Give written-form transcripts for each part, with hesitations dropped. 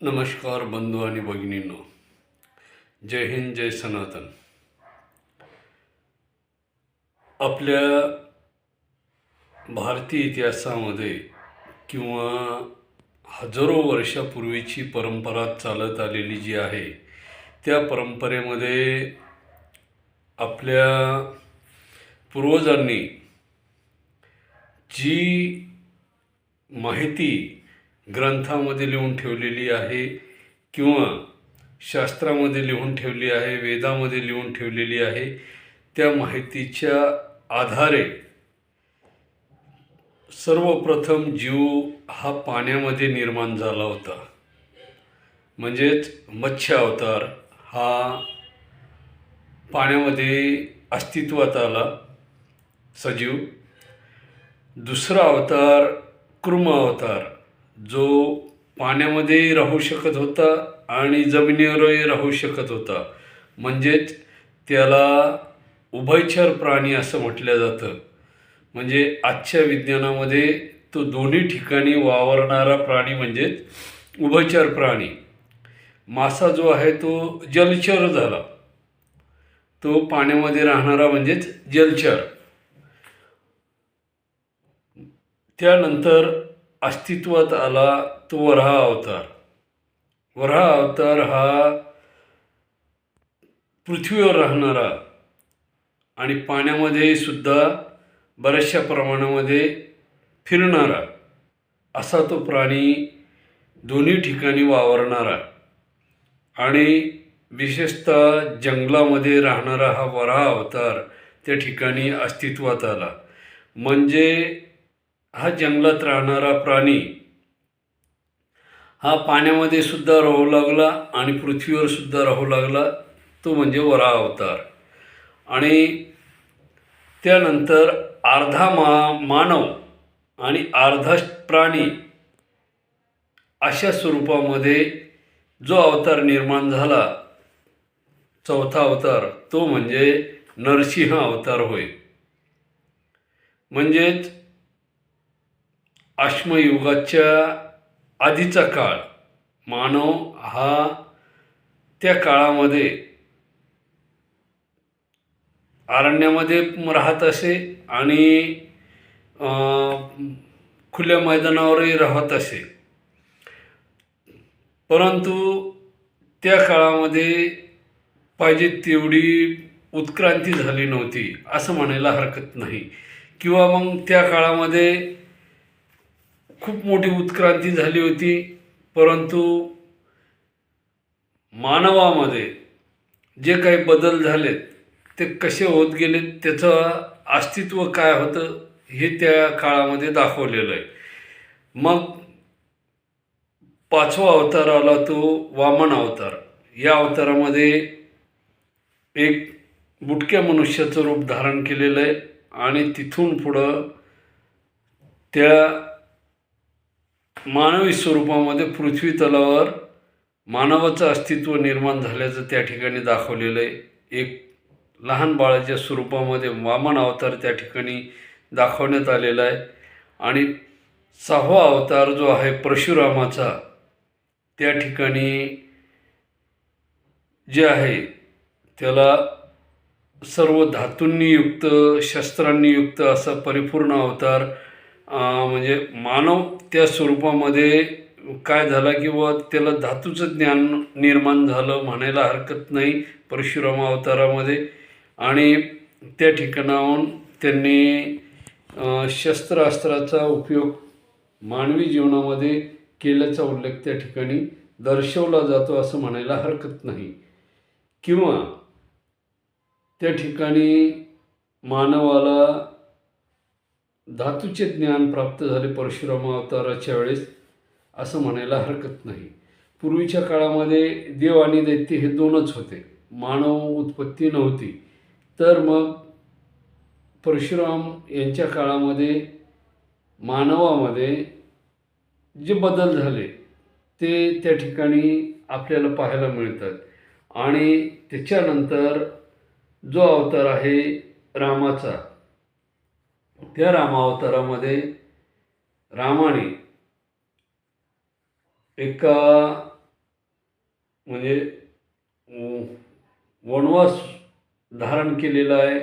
नमस्कार बंधू आणि भगिनींनो, जय हिंद, जय सनातन. आपल्या भारतीय इतिहासामध्ये किंवा हजारो वर्षापूर्वीची परंपरा चालत आलेली जी आहे, त्या परंपरेमध्ये आपल्या पूर्वजांनी जी माहिती ग्रंथामध्ये लिहून ठेवलेली आहे किंवा शास्त्रामध्ये लिहून ठेवली आहे, वेदामध्ये लिहून ठेवलेली आहे, त्या माहितीच्या आधारे सर्वप्रथम जीव हा पाण्यामध्ये निर्माण झाला होता. म्हणजेच मत्स्य अवतार हा पाण्यामध्ये अस्तित्वात आला सजीव. दुसरा अवतार कुर्म अवतार, जो पाण्यामध्ये राहू शकत होता आणि जमिनीवरही राहू शकत होता. म्हणजेच त्याला उभयचर प्राणी असं म्हटलं जातं. म्हणजे आजच्या विज्ञानामध्ये तो दोन्ही ठिकाणी वावरणारा प्राणी म्हणजेच उभयचर प्राणी. मासा जो आहे तो जलचर झाला, तो पाण्यामध्ये राहणारा म्हणजेच जलचर. त्यानंतर अस्तित्वात आला तो वराह अवतार. वराह अवतार हा पृथ्वीवर राहणारा आणि पाण्यामध्ये सुद्धा बऱ्याचशा प्रमाणामध्ये फिरणारा असा तो प्राणी, दोन्ही ठिकाणी वावरणारा आणि विशेषतः जंगलामध्ये राहणारा हा वराह अवतार त्या ठिकाणी अस्तित्वात आला. म्हणजे हा जंगलात राहणारा प्राणी हा पाण्यामध्ये सुद्धा राहू लागला आणि पृथ्वीवर सुद्धा राहू लागला, तो म्हणजे वराह अवतार. आणि त्यानंतर अर्धा मानव आणि अर्धा प्राणी अशा स्वरूपामध्ये जो अवतार निर्माण झाला, चौथा अवतार, तो म्हणजे नरसिंह अवतार होय. म्हणजेच अश्मयुगाच्या आधीचा काळ, मानव हा त्या काळामध्ये अरण्यामध्ये राहत असे आणि खुल्या मैदानावरही राहत असे. परंतु त्या काळामध्ये पाहिजे तेवढी उत्क्रांती झाली नव्हती असं म्हणायला हरकत नाही. किंवा मग त्या काळामध्ये खूप मोठी उत्क्रांती झाली होती, परंतु मानवामध्ये जे काही बदल झालेत ते कसे होत गेलेत, त्याचं अस्तित्व काय होतं हे त्या काळामध्ये दाखवलेलं आहे. मग पाचवा अवतार आला तो वामन अवतार. या अवतारामध्ये एक बुटक्या मनुष्याचं रूप धारण केलेलं आहे आणि तिथून पुढं त्या मानवी स्वरूपामध्ये पृथ्वी तलावर मानवाचं अस्तित्व निर्माण झाल्याचं त्या ठिकाणी दाखवलेलं आहे. एक लहान बाळाच्या स्वरूपामध्ये वामन अवतार त्या ठिकाणी दाखवण्यात आलेला आहे. आणि सहावा अवतार जो आहे परशुरामाचा, त्या ठिकाणी जे आहे त्याला सर्व धातूंनी युक्त, शस्त्रांनी युक्त असा परिपूर्ण अवतार. म्हणजे मानव त्या स्वरूपामध्ये काय झाला किंवा त्याला धातूचं ज्ञान निर्माण झालं म्हणायला हरकत नाही परशुराम अवतारामध्ये. आणि त्या ठिकाणाहून त्यांनी शस्त्रास्त्राचा उपयोग मानवी जीवनामध्ये केल्याचा उल्लेख त्या ठिकाणी दर्शवला जातो असं म्हणायला हरकत नाही. किंवा त्या ठिकाणी मानवाला धातूचे ज्ञान प्राप्त झाले परशुराम अवताराच्या वेळेस असं म्हणायला हरकत नाही. पूर्वीच्या काळामध्ये देव आणि दैत्य हे दोनच होते, मानव उत्पत्ती नव्हती. तर मग परशुराम यांच्या काळामध्ये मानवामध्ये जे बदल झाले ते त्या ठिकाणी आपल्याला पाहायला मिळतात. आणि त्याच्यानंतर जो अवतार आहे रामाचा, त्या रामावतारामध्ये रामाने एका म्हणजे अं, वनवास धारण केलेला आहे.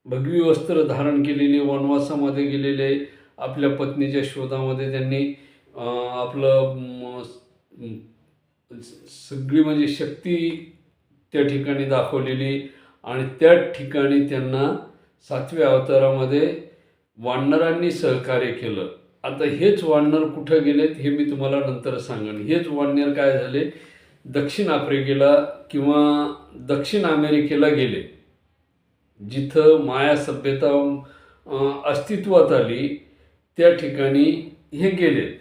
भगवी वस्त्र धारण केलेली वनवासामध्ये गेलेले, आपल्या पत्नीच्या शोधामध्ये त्यांनी आपलं सगळी म्हणजे शक्ती त्या ठिकाणी दाखवलेली. आणि त्या ठिकाणी त्यांना 7व्या अवतारामध्ये वानरांनी सहकार्य केलं. आता हेच वानर कुठं गेलेत हे मी तुम्हाला नंतर सांगेन. हेच वानर काय झाले, दक्षिण आफ्रिकेला किंवा दक्षिण अमेरिकेला गेले, जिथं माया सभ्यता अस्तित्वात आली त्या ठिकाणी हे गेलेत.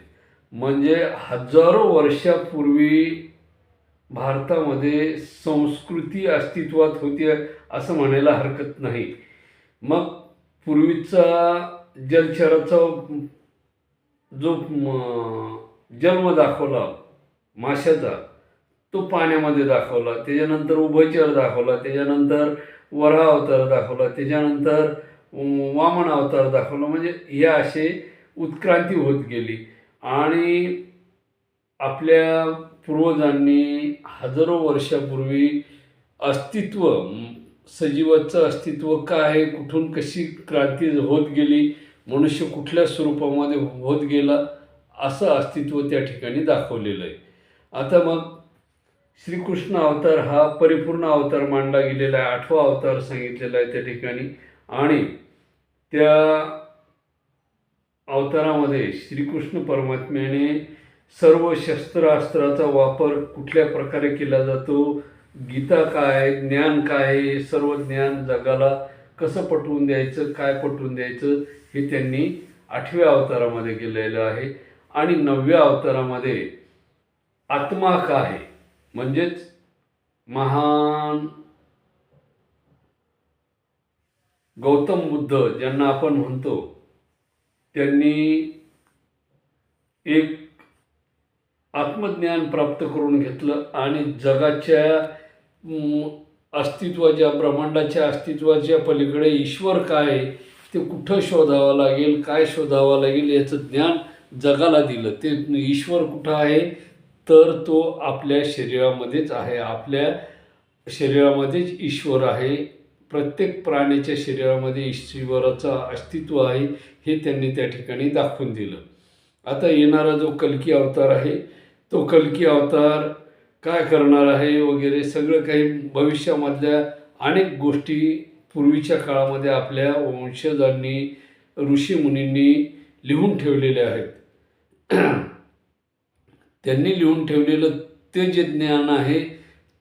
म्हणजे हजारो वर्षापूर्वी भारतामध्ये संस्कृती अस्तित्वात होती असं म्हणायला हरकत नाही. मग पूर्वीचा जलचराचा जो जन्म दाखवला माशाचा, तो पाण्यामध्ये दाखवला. त्याच्यानंतर उभयचर दाखवला, त्याच्यानंतर वराह अवतार दाखवला, त्याच्यानंतर वामन अवतार दाखवला. म्हणजे हे असे उत्क्रांती होत गेली. आणि आपल्या पूर्वजांनी हजारो वर्षापूर्वी अस्तित्व, सजीवाचं अस्तित्व काय आहे, कुठून कशी क्रांती होत गेली, मनुष्य कुठल्या स्वरूपामध्ये होत गेला, असं अस्तित्व त्या ठिकाणी दाखवलेलं आहे. आता मग श्रीकृष्ण अवतार हा परिपूर्ण अवतार मानला गेलेला आहे. 8वा अवतार सांगितलेला आहे त्या ठिकाणी. आणि त्या अवतारामध्ये श्रीकृष्ण परमात्म्याने सर्व शस्त्रास्त्राचा वापर कुठल्या प्रकारे केला जातो, गीता काय, ज्ञान काय, सर्व ज्ञान जगाला कसं पटवून द्यायचं, काय पटवून द्यायचं, हे त्यांनी 8व्या अवतारामध्ये केलेलं आहे. आणि 9व्या अवतारामध्ये आत्मा काय, म्हणजेच महान गौतम बुद्ध ज्यांना आपण म्हणतो, त्यांनी एक आत्मज्ञान प्राप्त करून घेतलं आणि जगाच्या अस्तित्वाच्या, ब्रह्मांडाच्या अस्तित्वाच्या पलीकडे ईश्वर काय आहे, ते कुठं शोधावं लागेल, काय शोधावं लागेल, याचं ज्ञान जगाला दिलं. ते ईश्वर कुठं आहे, तर तो आपल्या शरीरामध्येच आहे. आपल्या शरीरामध्येच ईश्वर आहे. प्रत्येक प्राण्याच्या शरीरामध्ये ईश्वराचं अस्तित्व आहे, हे त्यांनी त्या ठिकाणी दाखवून दिलं. आता येणारा जो कल्की अवतार आहे, तो कल्की अवतार काय करणार आहे वगैरे सगळं काही भविष्यामधल्या अनेक गोष्टी पूर्वीच्या काळामध्ये आपल्या वंशजांनी, ऋषीमुनींनी लिहून ठेवलेल्या आहेत. त्यांनी लिहून ठेवलेलं ते जे ज्ञान आहे,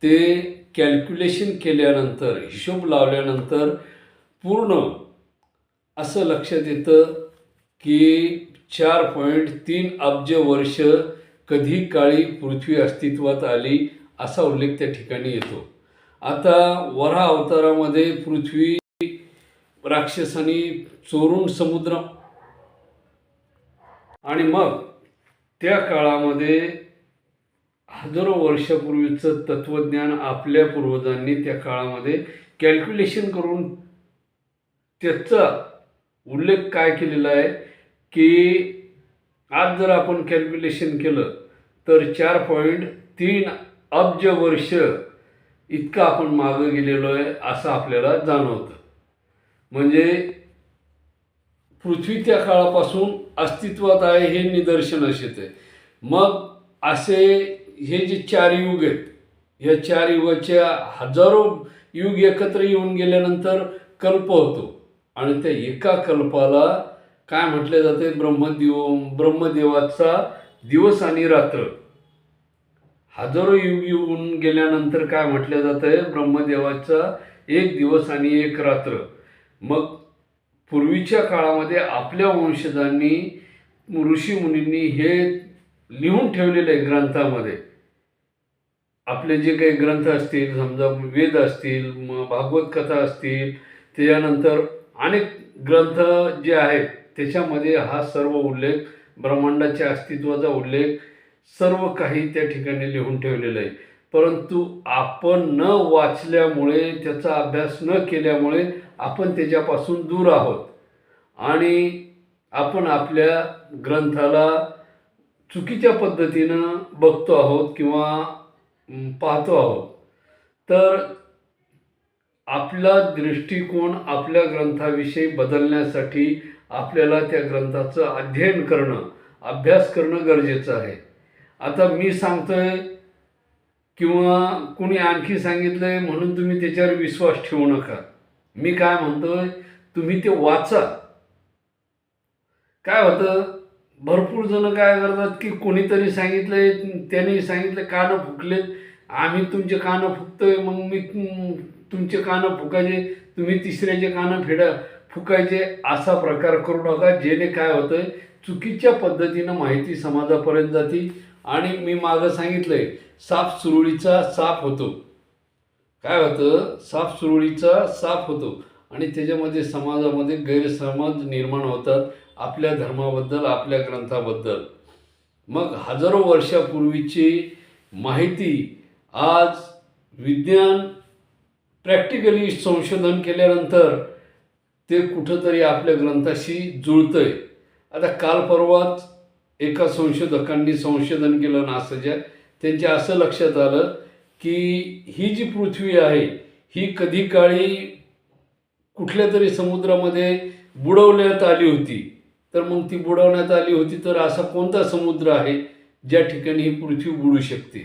ते कॅल्क्युलेशन केल्यानंतर, हिशोब लावल्यानंतर पूर्ण असं लक्षात येतं की 4.3 अब्ज वर्ष कधी काळी पृथ्वी अस्तित्वात आली, असा उल्लेख त्या ठिकाणी येतो. आता वराह अवतारामध्ये पृथ्वी राक्षसांनी चोरून समुद्र, आणि मग त्या काळामध्ये हजारो वर्षापूर्वीचं तत्त्वज्ञान आपल्या पूर्वजांनी त्या काळामध्ये कॅल्क्युलेशन करून त्याचा उल्लेख काय केलेला आहे की आज जर आपण कॅल्क्युलेशन केलं तर 4.3 अब्ज वर्ष इतकं आपण मागं गेलेलो आहे असं आपल्याला जाणवतं. म्हणजे पृथ्वी त्या काळापासून अस्तित्वात आहे हे निदर्शनास येते. मग असे हे जे 4 युग आहेत, या 4 युगाच्या हजारो युग एकत्र येऊन गेल्यानंतर कल्प होतो. आणि त्या एका कल्पाला काय म्हटले जाते, ब्रह्मदेवाचा दिवस आणि रात्र. हजारो युग येऊन गेल्यानंतर काय म्हटलं जातं आहे, ब्रह्मदेवाचा एक दिवस आणि एक रात्र. मग पूर्वीच्या काळामध्ये आपल्या वंशजांनी, ऋषीमुनींनी हे लिहून ठेवलेलं आहे ग्रंथामध्ये. आपले जे काही ग्रंथ असतील, समजा वेद असतील, भागवत कथा असतील, त्याच्यानंतर अनेक ग्रंथ जे आहेत त्याच्यामध्ये हा सर्व उल्लेख, ब्रह्मांडाच्या अस्तित्वाचा उल्लेख सर्व काही त्या ठिकाणी लिहून ठेवलेलं आहे. परंतु आपण न वाचल्यामुळे, त्याचा अभ्यास न केल्यामुळे आपण त्याच्यापासून दूर आहोत आणि आपण आपल्या ग्रंथाला चुकीच्या पद्धतीनं बघतो आहोत किंवा पाहतो आहोत, तर आपला दृष्टिकोन आपल्या ग्रंथाविषयी बदलण्यासाठी आपल्याला त्या ग्रंथाचं अध्ययन करणं, अभ्यास करणं गरजेचं आहे. आता मी सांगतोय किंवा कुणी आणखी सांगितलंय म्हणून तुम्ही त्याच्यावर विश्वास ठेवू नका. मी काय म्हणतोय, तुम्ही ते वाचा. काय होतं, भरपूर जण काय करतात की कोणीतरी सांगितलंय, त्याने सांगितलं, कानं फुकलेत, आम्ही तुमचे कानं फुकतोय, मग मी तुमचे कानं फुकायचे, तुम्ही तिसऱ्याचे कानं फुकायचे. असा प्रकार करू नका. जेणे काय होतंय, चुकीच्या पद्धतीनं माहिती समाजापर्यंत जाते आणि मी मागं सांगितलंय, साप सुरळीचा साप होतो. काय होतं, साप सुरळीचा साप होतो आणि त्याच्यामध्ये समाजामध्ये गैरसमज निर्माण होतात आपल्या धर्माबद्दल, आपल्या ग्रंथाबद्दल. मग हजारो वर्षापूर्वीची माहिती आज विज्ञान प्रॅक्टिकली संशोधन केल्यानंतर ते कुठंतरी आपल्या ग्रंथाशी जुळतंय. आता काल परवाच एका संशोधकांनी संशोधन केलं नासाच्या, त्यांच्या असं लक्षात आलं की ही जी पृथ्वी आहे ही कधी काळी कुठल्या तरी समुद्रामध्ये बुडवण्यात आली होती. तर मग ती बुडवण्यात आली होती तर असा कोणता समुद्र आहे ज्या ठिकाणी ही पृथ्वी बुडू शकते?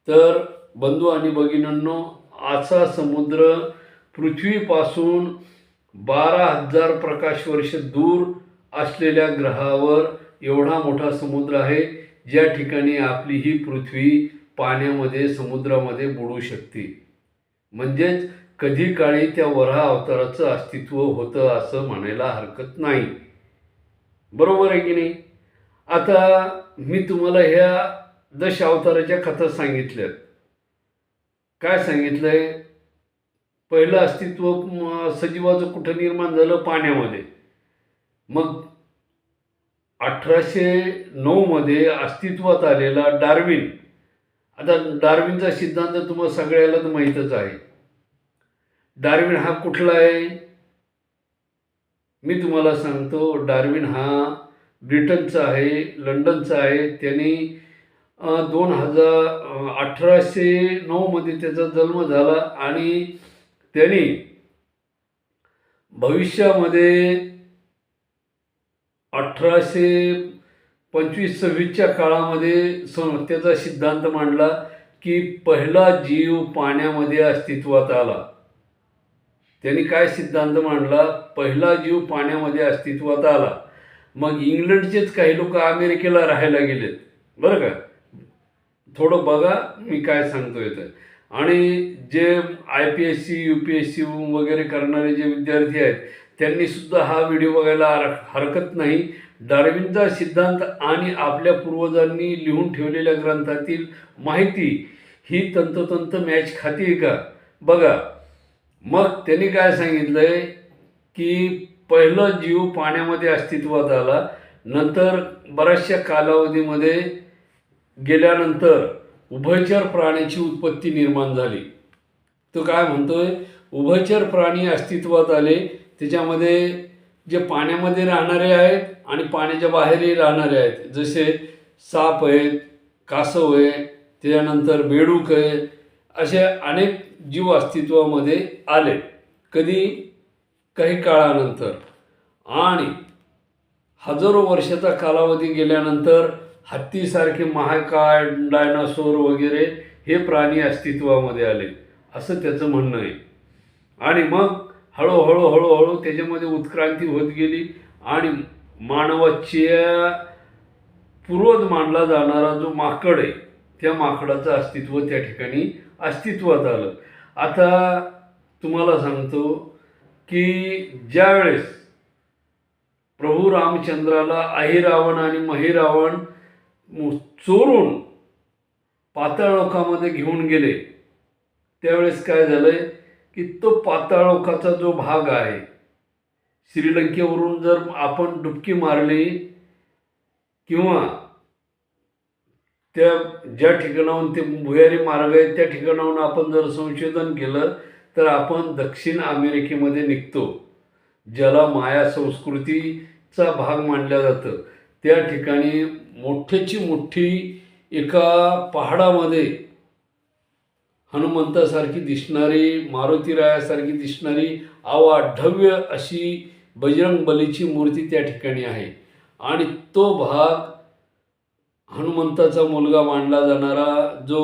तर बंधू आणि भगिनींनो, असा समुद्र पृथ्वीपासून 12,000 प्रकाश वर्ष दूर असलेल्या ग्रहावर एवढा मोठा समुद्र आहे ज्या ठिकाणी आपली ही पृथ्वी पाण्यामध्ये, समुद्रामध्ये बुडू शकते. म्हणजेच कधी काळी त्या वराह अवताराचं अस्तित्व होतं असं म्हणायला हरकत नाही. बरोबर आहे की नाही? आता मी तुम्हाला ह्या दशावताराच्या कथा सांगितल्यात. काय सांगितलंय, पहिलं अस्तित्व सजीवाचं कुठं निर्माण झालं? पाण्यामध्ये. मग 1809 मध्ये अस्तित्वात आलेला डार्विन. आता डार्विनचा सिद्धांत तुम्हाला सगळ्याला तर माहीतच आहे. डार्विन हा कुठला आहे मी तुम्हाला सांगतो. डार्विन हा ब्रिटनचा आहे, लंडनचा आहे. त्यांनी 1809 मध्ये त्याचा जन्म झाला आणि त्यांनी भविष्यामध्ये 1825-26च्या काळामध्ये त्याचा सिद्धांत मांडला की पहिला जीव पाण्यामध्ये अस्तित्वात आला. त्यांनी काय सिद्धांत मांडला? पहिला जीव पाण्यामध्ये अस्तित्वात आला. मग इंग्लंडचेच काही लोक अमेरिकेला राहायला गेलेत. बरं का, थोडं बघा मी काय सांगतोय तर. आणि जे IPSC UPSC वगैरे करणारे जे विद्यार्थी आहेत त्यांनी सुद्धा हा व्हिडिओ बघायला हरकत नाही. डार्विनचा सिद्धांत आणि आपल्या पूर्वजांनी लिहून ठेवलेल्या ग्रंथातील माहिती ही तंतोतंत मॅच खाती का बघा. मग त्यांनी काय सांगितलंय की पहिला जीव पाण्यामध्ये अस्तित्वात आला, नंतर बऱ्याचशा कालावधीमध्ये गेल्यानंतर उभयचर प्राण्याची उत्पत्ती निर्माण झाली. तो काय म्हणतोय, उभयचर प्राणी अस्तित्वात आले. त्याच्यामध्ये जे पाण्यामध्ये राहणारे आहेत आणि पाण्याच्या बाहेरही राहणारे आहेत. जसे साप आहेत, कासव आहे, त्याच्यानंतर बेडूक आहे, असे अनेक जीव अस्तित्वामध्ये आले. कधी? काही काळानंतर. आणि हजारो वर्षाचा कालावधी गेल्यानंतर हत्तीसारखे महाकाय, डायनासोर वगैरे हे प्राणी अस्तित्वामध्ये आले असं त्याचं म्हणणं आहे. आणि मग हळूहळू त्याच्यामध्ये उत्क्रांती होत गेली आणि मानवाच्या पूर्वज मानला जाणारा जो माकड आहे त्या माकडाचं अस्तित्व त्या ठिकाणी अस्तित्वात आलं. आता तुम्हाला सांगतो की ज्यावेळेस प्रभू रामचंद्राला अहिरावण आणि महिरावण चोरून पाताळलोकामध्ये घेऊन गेले त्यावेळेस काय झालंय की तो पाताळलोकाचा जो भाग आहे, श्रीलंकेवरून जर आपण डुबकी मारली किंवा त्या ज्या ठिकाणाहून ते भुयारी मार्ग आहे त्या ठिकाणाहून आपण जर संशोधन केलं तर आपण दक्षिण अमेरिकेमध्ये निघतो, ज्याला माया संस्कृतीचा भाग मानलं जातं. त्या ठिकाणी मोठ्याची मोठी एका पहाडामध्ये हनुमंतासारखी दिसणारी, मारुतीरायासारखी दिसणारी अवाढव्य अशी बजरंगबलीची मूर्ती त्या ठिकाणी आहे. आणि तो भाग हनुमंताचा मुलगा मानला जाणारा जो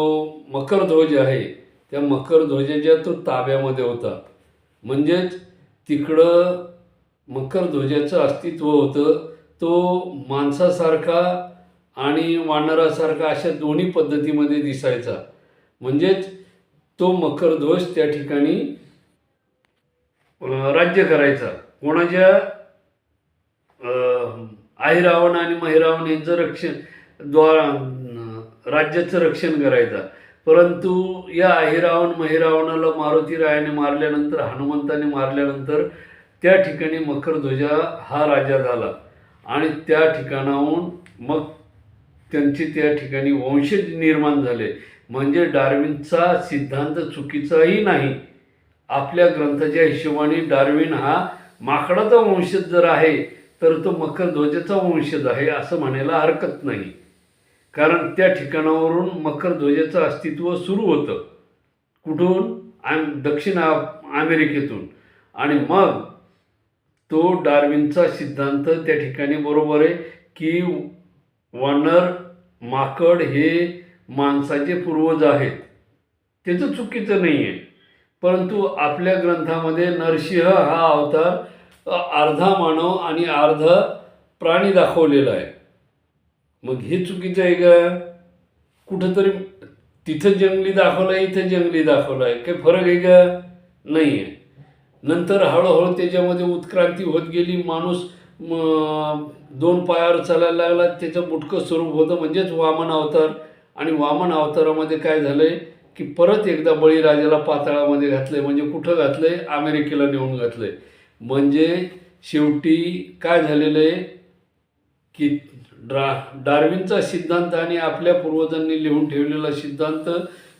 मकरध्वज आहे, त्या मकरध्वजाच्या तो ताब्यामध्ये होता. म्हणजेच तिकडं मकरध्वजाचं अस्तित्व होतं. तो माणसासारखा आणि वानरासारखा अशा दोन्ही पद्धतीमध्ये दिसायचा. म्हणजेच तो मकरध्वज त्या ठिकाणी राज्य करायचा. कोणाच्या? अहिरावण आणि महिरावण यांचं राज्याचं रक्षण करायचा. परंतु या अहिरावण महिरावणाला मारुतीरायाने मारल्यानंतर, हनुमंताने मारल्यानंतर त्या ठिकाणी मकरध्वजा हा राजा झाला. आणि त्या ठिकाणाहून मग त्यांचे त्या ठिकाणी वंशज निर्माण झाले. म्हणजे डार्विनचा सिद्धांत चुकीचाही नाही. आपल्या ग्रंथाच्या हिशोबाने डार्विन हा माकडाचा वंशज जर आहे तर तो मकरध्वजाचा वंशज आहे असं म्हणायला हरकत नाही. कारण त्या ठिकाणावरून मकरध्वजाचं अस्तित्व सुरू होतं. कुठून? दक्षिण अमेरिकेतून. आणि मग तो डार्विनचा सिद्धांत त्या ठिकाणी बरोबर आहे की वानर, माकड हे माणसाचे पूर्वज आहेत, त्याचं चुकीचं नाही आहे. परंतु आपल्या ग्रंथामध्ये नरसिंह हा अवतार अर्धा मानव आणि अर्धा प्राणी दाखवलेला आहे. मग हे चुकीचं आहे का? कुठंतरी तिथं जंगली दाखवलं आहे, इथं जंगली दाखवलं आहे, काही फरक आहे का? नाही आहे. नंतर हळूहळू त्याच्यामध्ये उत्क्रांती होत गेली. माणूस 2 पायावर चालायला लागला. त्याचं बुटकं स्वरूप होतं, म्हणजेच वामन अवतार. आणि वामन अवतारामध्ये काय झालं आहे की परत एकदा बळीराजाला पाताळामध्ये घातलं आहे. म्हणजे कुठं घातलं आहे? अमेरिकेला नेऊन घातलं आहे. म्हणजे शेवटी काय झालेलं आहे की डार्विनचा सिद्धांत आणि आपल्या पूर्वजांनी लिहून ठेवलेला सिद्धांत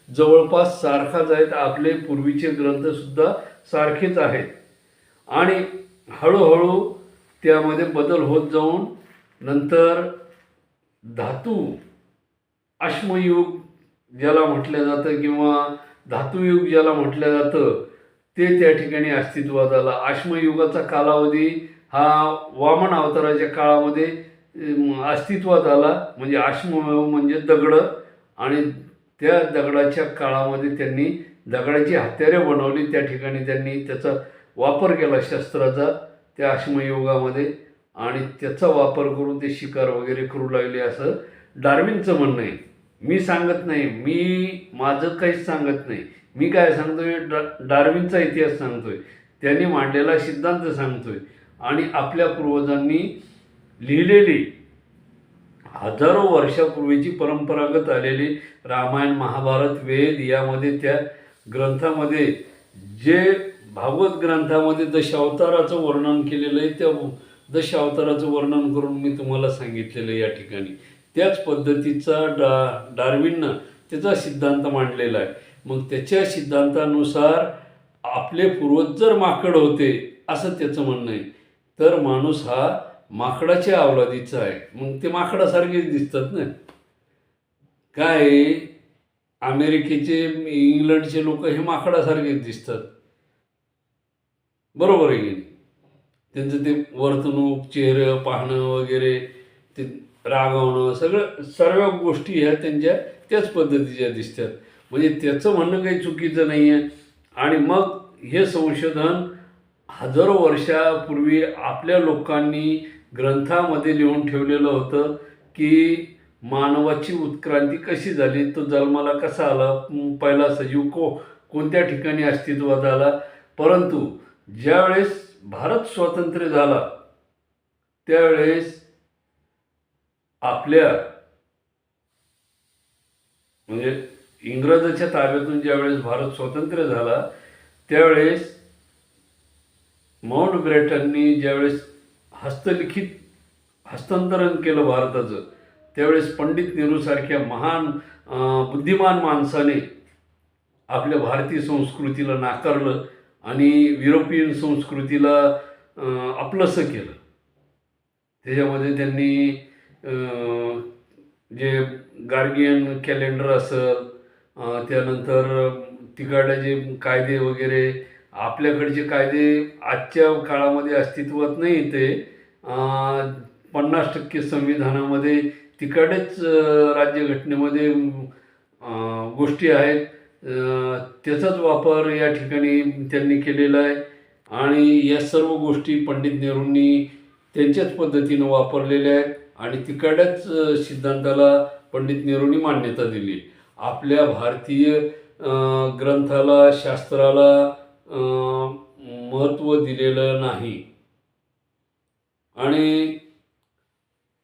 जवळपास सारखाच आहेत. आपले पूर्वीचे ग्रंथसुद्धा सारखेच आहेत. आणि हळूहळू त्यामध्ये बदल होत जाऊन नंतर धातू अश्मयुग ज्याला म्हटलं जातं किंवा धातुयुग ज्याला म्हटलं जातं ते त्या ठिकाणी अस्तित्वात आला. अश्मयुगाचा कालावधी हा वामन अवताराच्या काळामध्ये अस्तित्वात आला. म्हणजे अश्मयुग म्हणजे दगडं, आणि त्या दगडाच्या काळामध्ये त्यांनी दगडाची हत्यारे बनवली. त्या ठिकाणी त्यांनी त्याचा वापर केला शस्त्राचा त्या अश्मयुगामध्ये, आणि त्याचा वापर करून ते शिकार वगैरे करू लागले असं डार्विनचं म्हणणं आहे. मी सांगत नाही, मी माझं काहीच सांगत नाही. मी काय सांगतोय? डार्विनचा इतिहास सांगतोय, त्यांनी मांडलेला सिद्धांत सांगतोय. आणि आपल्या पूर्वजांनी लिहिलेली हजारो वर्षापूर्वीची परंपरागत आलेली रामायण, महाभारत, वेद यामध्ये त्या ग्रंथामध्ये जे भागवत ग्रंथामध्ये दशावताराचं वर्णन केलेलं आहे, त्या दशावताराचं वर्णन करून मी तुम्हाला सांगितलेलं आहे या ठिकाणी. त्याच पद्धतीचा डार्विननं त्याचा सिद्धांत मांडलेला आहे. मग त्याच्या सिद्धांतानुसार आपले पूर्वज जर माकड होते असं त्याचं म्हणणं आहे, तर माणूस हा माकडाच्या अवलादीचा आहे. मग ते माकडासारखेच दिसतात ना. काय अमेरिकेचे, इंग्लंडचे लोक हे माकडासारखेच दिसतात, बरोबर आहे की नाही? त्यांचं ते वर्तणूक, चेहरं पाहणं वगैरे, ते रागवणं, सर्व गोष्टी ह्या त्यांच्या त्याच पद्धतीच्या दिसतात. म्हणजे त्याचं म्हणणं काही चुकीचं नाही आहे. आणि मग हे संशोधन हजारो वर्षापूर्वी आपल्या लोकांनी ग्रंथामध्ये लिहून ठेवलेलं होतं की मानवाची उत्क्रांती कशी झाली, तो जन्माला कसा आला, पहिला सजीव कोणत्या ठिकाणी अस्तित्वात आला. परंतु ज्यावेळेस भारत स्वातंत्र्य झाला त्यावेळेस आपल्या म्हणजे इंग्रजाच्या ताब्यातून ज्यावेळेस भारत स्वतंत्र झाला त्यावेळेस माउंट ब्रेटननी ज्यावेळेस हस्तलिखित हस्तांतरण केलं भारताचं, त्यावेळेस पंडित नेहरूसारख्या महान बुद्धिमान माणसाने आपल्या भारतीय संस्कृतीला नाकारलं आणि युरोपियन संस्कृतीला आपलंसं केलं. त्याच्यामध्ये त्यांनी जे गार्गियन कॅलेंडर असेल, त्यानंतर तिकडे जे कायदे वगैरे, आपल्याकडचे कायदे आजच्या काळामध्ये अस्तित्वात नाही. ते 50% संविधानामध्ये तिकडेच राज्यघटनेमध्ये गोष्टी आहेत. त्याचाच वापर या ठिकाणी त्यांनी केलेला आहे आणि या सर्व गोष्टी पंडित नेहरूंनी त्यांच्याच पद्धतीनं वापरलेल्या आहेत आणि तिकडल्याच सिद्धांताला पंडित नेहरूंनी मान्यता दिली. आपल्या भारतीय ग्रंथाला, शास्त्राला महत्त्व दिलेलं नाही. आणि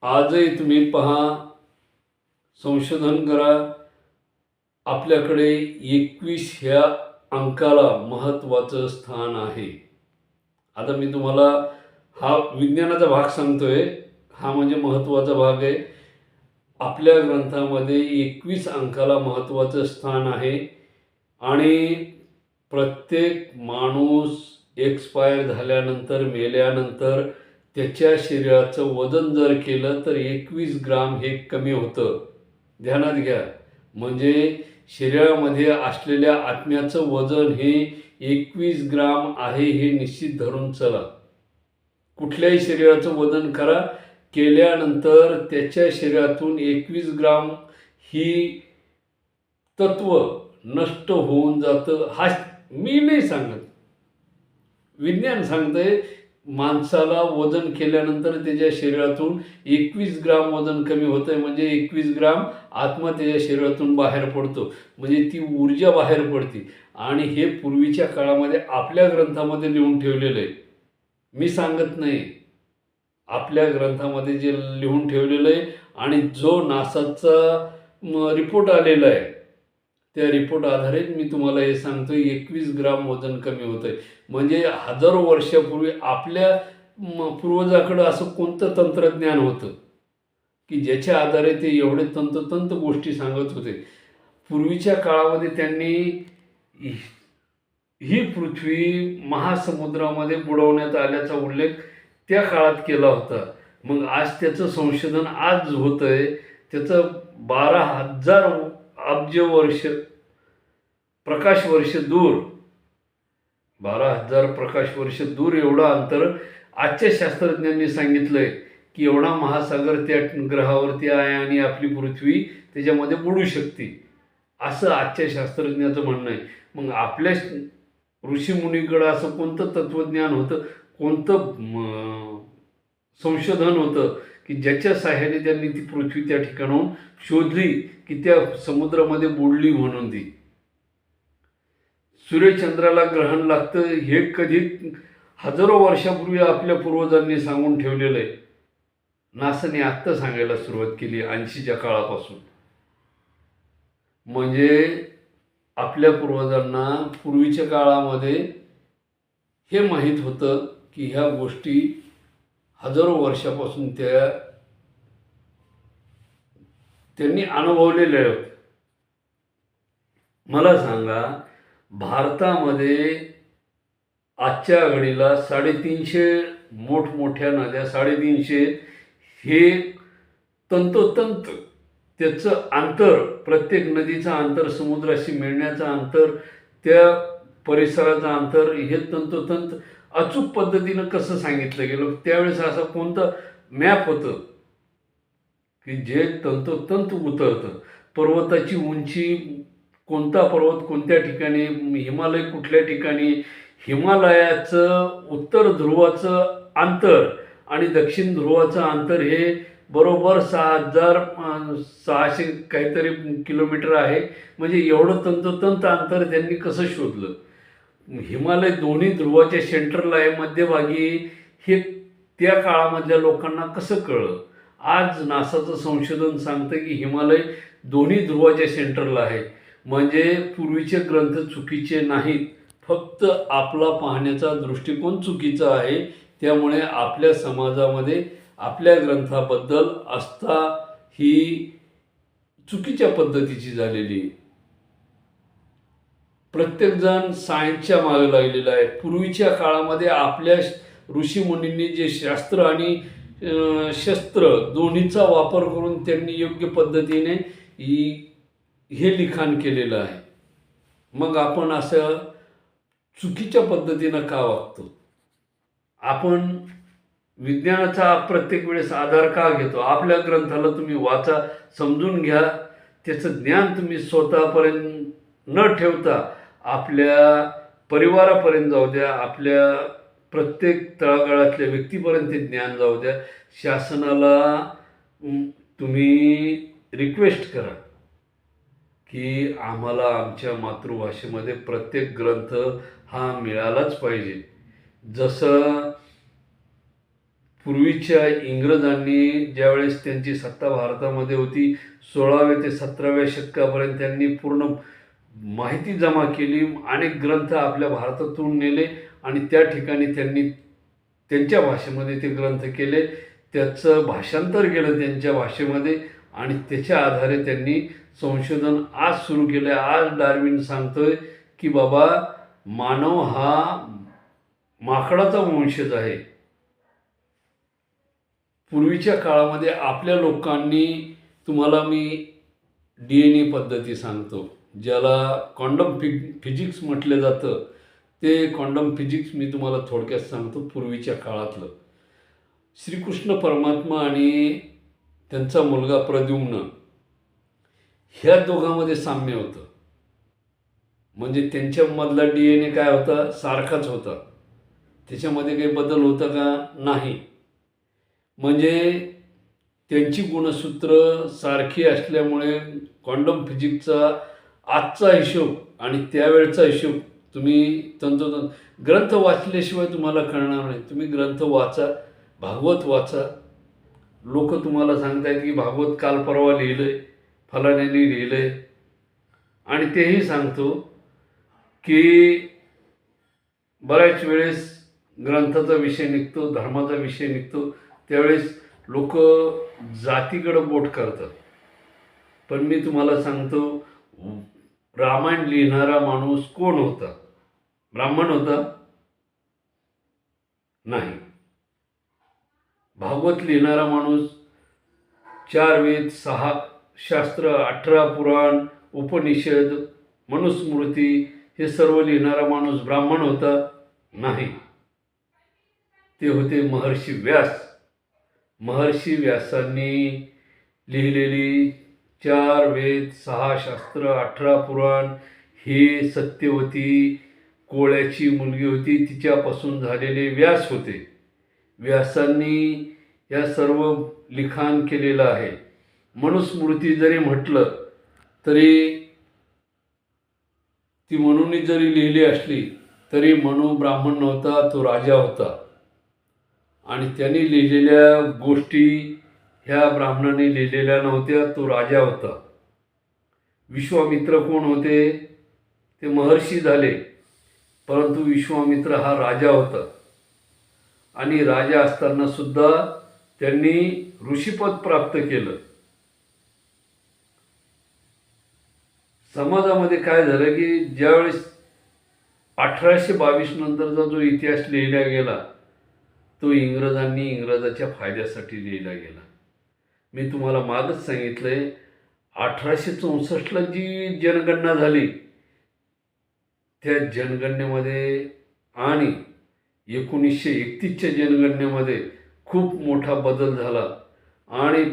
आजही तुम्ही पहा, संशोधन करा, आपल्याकडे 21 ह्या अंकाला महत्त्वाचं स्थान आहे. आता मी तुम्हाला हा विज्ञानाचा भाग सांगतोय, हा म्हणजे महत्त्वाचा भाग आहे. आपल्या ग्रंथामध्ये 21 अंकाला महत्त्वाचं स्थान आहे आणि प्रत्येक माणूस एक्सपायर झाल्यानंतर, मेल्यानंतर त्याच्या शरीराचं वजन जर केलं तर 21 ग्राम हे कमी होतं. ध्यानात घ्या. म्हणजे शरीरामध्ये असलेल्या आत्म्याचं वजन हे 21 ग्राम आहे हे निश्चित धरून चला. कुठल्याही शरीराचं वजन करा, केल्यानंतर त्याच्या शरीरातून 21 ग्राम ही तत्व नष्ट होऊन जातं. हा मी नाही सांगत, विज्ञान सांगतंय. माणसाला वजन केल्यानंतर त्याच्या शरीरातून 21 ग्राम वजन कमी होतंय. म्हणजे 21 ग्राम आत्मा त्याच्या शरीरातून बाहेर पडतो, म्हणजे ती ऊर्जा बाहेर पडते. आणि हे पूर्वीच्या काळामध्ये आपल्या ग्रंथामध्ये लिहून ठेवलेलं आहे, मी सांगत नाही. आपल्या ग्रंथामध्ये जे लिहून ठेवलेलं आहे आणि जो नासाचा रिपोर्ट आलेला आहे, त्या रिपोर्ट आधारित मी तुम्हाला हे सांगतो, 21 ग्राम वजन कमी होतं आहे. म्हणजे हजारो वर्षापूर्वी आपल्या पूर्वजाकडं असं कोणतं तंत्रज्ञान होतं की ज्याच्या आधारे ते एवढे तंतोतंत गोष्टी सांगत होते. पूर्वीच्या काळामध्ये त्यांनी ही पृथ्वी महासमुद्रामध्ये बुडवण्यात आल्याचा उल्लेख त्या काळात केला होता. मग आज त्याचं संशोधन आज होतं आहे. त्याचं 12,000 अब्ज वर्ष, प्रकाश वर्ष दूर, 12,000 प्रकाश वर्ष दूर एवढं अंतर आजच्या शास्त्रज्ञांनी सांगितलं आहे की एवढा महासागर त्या ग्रहावरती आहे आणि आपली पृथ्वी त्याच्यामध्ये बुडू शकते, असं आजच्या शास्त्रज्ञाचं म्हणणं आहे. मग आपल्या ऋषीमुनीकडं असं कोणतं तत्त्वज्ञान होतं, कोणतं संशोधन होतं की ज्याच्या सहाय्याने त्यांनी ती पृथ्वी त्या ठिकाणाहून शोधली की त्या समुद्रामध्ये बुडली म्हणून ती. सूर्यचंद्राला ग्रहण लागतं हे कधी हजारो वर्षापूर्वी आपल्या पूर्वजांनी सांगून ठेवलेलं आहे. नासाने आत्ता सांगायला सुरुवात केली 80च्या काळापासून. म्हणजे आपल्या पूर्वजांना पूर्वीच्या काळामध्ये हे माहीत होतं की ह्या गोष्टी हजारो वर्षापासून त्यांनी अनुभवलेल्या आहेत. मला सांगा, भारतामध्ये आजच्या घडीला 350 मोठमोठ्या नद्या, 350 हे तंतोतंत त्याचं अंतर, प्रत्येक नदीचं अंतर, समुद्राशी मिळण्याचं अंतर, त्या परिसराचं अंतर हे तंतोतंत अचूक पद्धतीनं कसं सांगितलं गेलं. त्यावेळेस असं कोणतं मॅप होतं की जे तंतोतंत उतरतं. पर्वताची उंची, कोणता पर्वत कोणत्या ठिकाणी, हिमालय कुठल्या ठिकाणी, हिमालयाचं उत्तर ध्रुवाचं अंतर आणि दक्षिण ध्रुवाचं अंतर हे बरोबर 6,600 काहीतरी किलोमीटर आहे. म्हणजे एवढं तंतोतंत अंतर त्यांनी कसं शोधलं. हिमालय दोन्ही ध्रुवाच्या सेंटरला आहे, मध्यभागी, हे त्या काळामधल्या लोकांना कसं कळलं. आज नासाचं संशोधन सांगतं की हिमालय दोन्ही ध्रुवाच्या सेंटरला आहे. म्हणजे पूर्वीचे ग्रंथ चुकीचे नाहीत, फक्त आपला पाहण्याचा दृष्टिकोन चुकीचा आहे. त्यामुळे आपल्या समाजामध्ये आपल्या ग्रंथाबद्दल आस्था ही चुकीच्या पद्धतीची झालेली आहे. प्रत्येकजण सायन्सच्या मागे लागलेला आहे. पूर्वीच्या काळामध्ये आपल्या ऋषीमुनींनी जे शास्त्र आणि शस्त्र दोन्हीचा वापर करून त्यांनी योग्य पद्धतीने हे लिखाण केलेलं आहे. मग आपण असं चुकीच्या पद्धतीनं का वागतो? आपण विज्ञानाचा प्रत्येक वेळेस आधार का घेतो? आपल्या ग्रंथाला तुम्ही वाचा, समजून घ्या, त्याचं ज्ञान तुम्ही स्वतःपर्यंत न ठेवता आपल्या परिवारापर्यंत जाऊ द्या, आपल्या प्रत्येक तळागाळातल्या व्यक्तीपर्यंत ते ज्ञान जाऊ द्या. शासनाला तुम्ही रिक्वेस्ट करा की आम्हाला आमच्या मातृभाषेमध्ये प्रत्येक ग्रंथ हा मिळालाच पाहिजे. जसं पूर्वीच्या इंग्रजांनी ज्यावेळेस त्यांची सत्ता भारतामध्ये होती, 16व्या ते 17व्या शतकापर्यंत त्यांनी पूर्ण माहिती जमा केली, अनेक ग्रंथ आपल्या भारतातून नेले आणि त्या ठिकाणी त्यांनी त्यांच्या भाषेमध्ये ते ग्रंथ केले, त्याचं भाषांतर केलं त्यांच्या भाषेमध्ये आणि त्याच्या आधारे त्यांनी संशोधन आज सुरू केलं. आज डार्विन सांगतोय की बाबा मानव हा माकडाचा वंशज आहे. पूर्वीच्या काळामध्ये आपल्या लोकांनी, तुम्हाला मी DNA पद्धती सांगतो, ज्याला क्वांटम फिजिक्स म्हटलं जातं, ते क्वांटम फिजिक्स मी तुम्हाला थोडक्यात सांगतो. पूर्वीच्या काळातलं श्रीकृष्ण परमात्मा आणि त्यांचा मुलगा प्रद्युम्न ह्या दोघांमध्ये साम्य होतं. म्हणजे त्यांच्यामधला DNA काय होता? सारखाच होता. त्याच्यामध्ये काही बदल होता का? नाही. म्हणजे त्यांची गुणसूत्र सारखी असल्यामुळे क्वांटम फिजिक्सचा आजचा हिशोब आणि त्यावेळचा हिशोब तुम्ही तंतोतंत ग्रंथ वाचल्याशिवाय तुम्हाला कळणार नाही. तुम्ही ग्रंथ वाचा, भागवत वाचा. लोक तुम्हाला सांगतायत की भागवत काल परवा लिहिलंय, फलाण्याने लिहिलंय, आणि तेही सांगतो की बऱ्याच वेळेस ग्रंथाचा विषय निघतो, धर्माचा विषय निघतो, त्यावेळेस लोक जातीकडं बोट करतात. पण मी तुम्हाला सांगतो, रामायण लिहिणारा माणूस कोण होता? ब्राह्मण होता? नाही. भागवत लिहिणारा माणूस 4 वेद, 6 शास्त्र, 18 पुराण, उपनिषद, मनुस्मृती हे सर्व लिहिणारा माणूस ब्राह्मण होता? नाही. ते होते महर्षी व्यास. महर्षी व्यासांनी लिहिलेली 4 वेद, 6 शास्त्र, 18 पुराण हे सत्यवती कोळ्याची मुलगी होती, तिच्यापासून झालेले व्यास होते. व्यासांनी या सर्व लिखाण केलेलं आहे. मनुस्मृती जरी म्हटलं तरी ती मनूने जरी लिहिली असली तरी मनू ब्राह्मण नव्हता, तो राजा होता. आणि त्यांनी लिहिलेल्या गोष्टी ह्या ब्राह्मणाने लिहिलेल्या नव्हत्या, तो राजा होता. विश्वामित्र कोण होते? ते महर्षी झाले, परंतु विश्वामित्र हा राजा होता. आणि राजा असताना सुद्धा त्यांनी ऋषीपद प्राप्त केलं. समाजामध्ये काय झालं की ज्यावेळेस 1822 नंतरचा जो इतिहास लिहिला गेला तो इंग्रजाच्या फायद्यासाठी लिहिला गेला. मी तुम्हाला मागच सांगितलंय, 1864ला जी जनगणना झाली त्या जनगणनेमध्ये आणि 1931च्या जनगणनेमध्ये खूप मोठा बदल झाला. आणि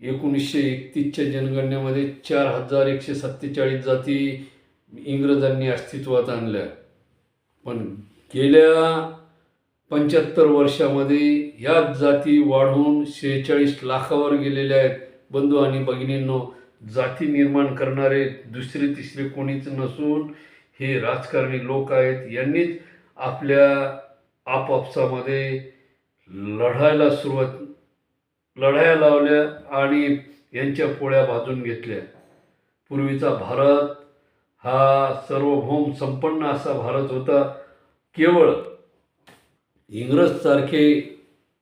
1931च्या जनगणनेमध्ये 4147 जाती इंग्रजांनी अस्तित्वात आणल्या. पण गेल्या 75 वर्षामध्ये ह्याच जाती वाढून 46 लाखावर गेलेल्या आहेत. बंधू आणि भगिनींनो, जाती निर्माण करणारे दुसरे तिसरे कोणीच नसून हे राजकारणी लोक आहेत. यांनीच आपल्या आपापसामध्ये लढाया लावल्या आणि यांच्या पोळ्या भाजून घेतल्या. पूर्वीचा भारत हा सार्वभौम संपन्न असा भारत होता. केवळ इंग्रजसारखे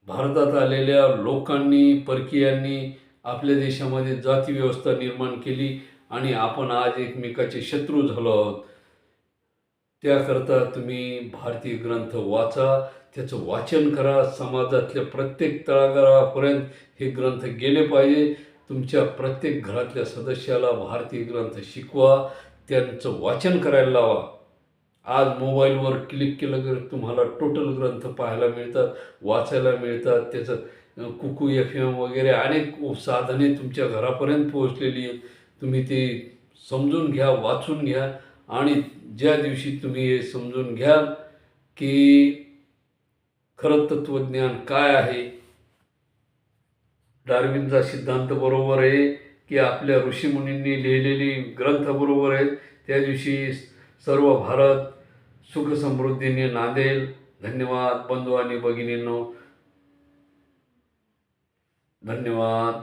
भारतात आलेल्या लोकांनी, परकीयांनी आपल्या देशामध्ये जाती व्यवस्था निर्माण केली आणि आपण आज एकमेकाचे शत्रू झालो आहोत. त्याकरता तुम्ही भारतीय ग्रंथ वाचा, त्याचं वाचन करा. समाजातल्या प्रत्येक तळागाळापर्यंत हे ग्रंथ गेले पाहिजे. तुमच्या प्रत्येक घरातल्या सदस्याला भारतीय ग्रंथ शिकवा, त्यांचं वाचन करायला लावा. आज मोबाईलवर क्लिक केलं तर तुम्हाला टोटल ग्रंथ पाहायला मिळतात, वाचायला मिळतात. त्याचं कुकू FM वगैरे अनेक साधने तुमच्या घरापर्यंत पोहोचलेली आहेत. तुम्ही ते समजून घ्या, वाचून घ्या. आणि ज्या दिवशी तुम्ही हे समजून घ्याल की खरं तत्त्वज्ञान काय आहे, डार्विनचा सिद्धांत बरोबर आहे की आपल्या ऋषीमुनींनी लिहिलेली ग्रंथ बरोबर आहेत, त्या दिवशी सर्व भारत सुख समृद्धीने नांदेल. धन्यवाद बंधू आणि भगिनींनो, धन्यवाद.